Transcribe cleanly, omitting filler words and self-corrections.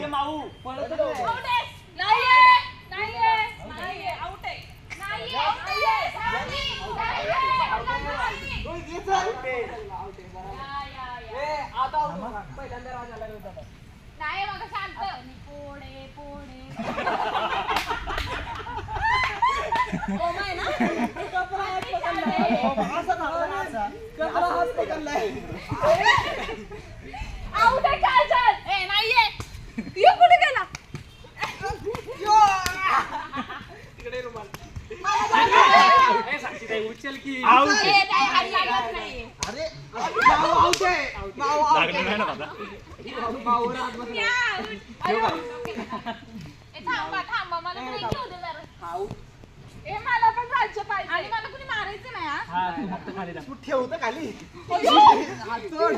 माऊ नाही मग शांत पोडे पोडे आउट आहे काजल ए नाहीये यो कुठे गेला तिकडे रुमाल ए साक्षीताई उचल की आउट ए नाही हात लागत नाही अरे माऊ आउट आहे माऊ आउट लागलं नाही ना दादा माऊ राहत बस या अयो ए थांबा थांबा मला तरी घेऊ दे जरा आउट ए मला पण राज्य पाहिजे आणि मला कुणी मारायचं नाही हा हा तू फक्त खाली जा तू ठेवतं खाली अयो. हात सोड